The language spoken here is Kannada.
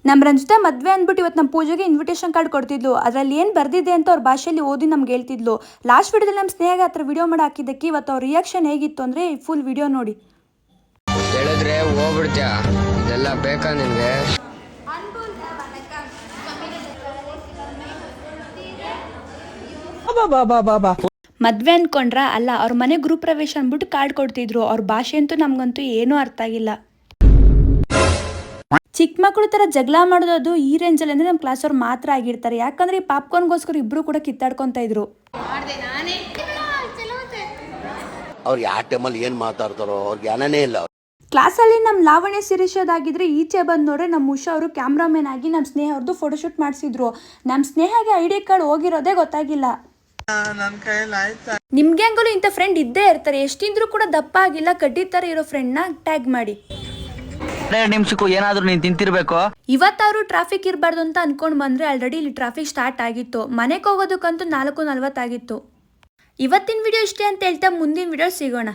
ನಮ್ಮ ರಂಜಿತಾ ಮದುವೆ ಅಂದ್ಬಿಟ್ಟು ಇವತ್ತು ನಮ್ಮ ಪೂಜೆಗೆ ಇನ್ವಿಟೇಷನ್ ಕಾರ್ಡ್ ಕೊಡ್ತಿದ್ಲು. ಅದರಲ್ಲಿ ಏನು ಬರ್ದಿದೆ ಅಂತ ಅವ್ರ ಭಾಷೆಯಲ್ಲಿ ಓದಿ ನಮ್ಗೆ ಹೇಳ್ತಿದ್ಲು. ಲಾಸ್ಟ್ ವಿಡಿಯೋದಲ್ಲಿ ನಮ್ಮ ಸ್ನೇಹ ಹತ್ರ ವಿಡಿಯೋ ಮಾಡಿ ಹಾಕಿದ್ದಕ್ಕೆ ಇವತ್ತು ಅವ್ರ ರಿಯಾಕ್ಷನ್ ಹೇಗಿತ್ತು ಅಂದರೆ ಫುಲ್ ವಿಡಿಯೋ ನೋಡಿ. ಹೇಳಿದ್ರೆ ಹೋಗ್ಬಿಡ್ತೀಯ, ಇದೆಲ್ಲ ಬೇಕಾ ನಿನಗೆ? ಮದುವೆ ಅಂದ್ಕೊಂಡ್ರ ಅಲ್ಲ, ಅವ್ರ ಮನೆ ಗೃಹ ಪ್ರವೇಶ ಅಂದ್ಬಿಟ್ಟು ಕಾರ್ಡ್ ಕೊಡ್ತಿದ್ರು. ಅವ್ರ ಭಾಷೆ ಅಂತೂ ನಮ್ಗಂತೂ ಏನೂ ಅರ್ಥ ಆಗಿಲ್ಲ. ಚಿಕ್ಕ ಮಕ್ಕಳು ಥರ ಜಗಳ ಮಾಡೋದು ಈ ರೇಂಜಲ್ಲಿ ಅಂದರೆ ನಮ್ಮ ಕ್ಲಾಸ್ ಅವ್ರು ಮಾತ್ರ ಆಗಿರ್ತಾರೆ. ಯಾಕಂದರೆ ಈ ಪಾಪ್ಕಾರ್ನ್ಗೋಸ್ಕರ ಇಬ್ಬರು ಕೂಡ ಕಿತ್ತಾಡ್ಕೊತಾ ಇದ್ರು. ಅವ್ರು ಯಾವ ಟೈಮಲ್ಲಿ ಏನು ಮಾತಾಡ್ತಾರೋ ಅವ್ರಿಗೆ ಜ್ಞಾನನೇ ಇಲ್ಲ. ಕ್ಲಾಸಲ್ಲಿ ನಮ್ಮ ಲಾವಣ್ಯ ಶಿರೀಷದಾಗಿದ್ರೆ ಈಚೆ ಬಂದು ನೋಡ್ರೆ ನಮ್ಮ ಉಷಾ ಅವರು ಕ್ಯಾಮ್ರಾಮನ್ ಆಗಿ ನಮ್ಮ ಸ್ನೇಹ ಅವ್ರದ್ದು ಫೋಟೋಶೂಟ್ ಮಾಡಿಸಿದ್ರು. ನಮ್ಮ ಸ್ನೇಹಗೆ ID ಕಾರ್ಡ್ ಹೋಗಿರೋದೇ ಗೊತ್ತಾಗಿಲ್ಲ. ನಿಮ್ಗೆ ಹಂಗಲೂ ಇಂಥ ಫ್ರೆಂಡ್ ಇದ್ದೇ ಇರ್ತಾರೆ. ಎಷ್ಟಿಂದ್ರೂ ಕೂಡ ದಪ್ಪ ಆಗಿಲ್ಲ, ಕಡ್ಡಿ ಥರ ಇರೋ ಫ್ರೆಂಡ್ನ ಟ್ಯಾಗ್ ಮಾಡಿ. ನಿಮಿಷಕ್ಕೂ ಏನಾದರೂ ನೀನು ತಿಂತಿರ್ಬೇಕು. ಇವತ್ತಾದ್ರು ಟ್ರಾಫಿಕ್ ಇರಬಾರ್ದು ಅಂತ ಅನ್ಕೊಂಡು ಬಂದರೆ ಆಲ್ರೆಡಿ ಇಲ್ಲಿ ಟ್ರಾಫಿಕ್ ಸ್ಟಾರ್ಟ್ ಆಗಿತ್ತು. ಮನೆಗೆ ಹೋಗೋದಕ್ಕಂತೂ 4:40 ಆಗಿತ್ತು. ಇವತ್ತಿನ ವಿಡಿಯೋ ಇಷ್ಟೇ ಅಂತ ಹೇಳ್ತಾ ಮುಂದಿನ ವಿಡಿಯೋ ಸಿಗೋಣ.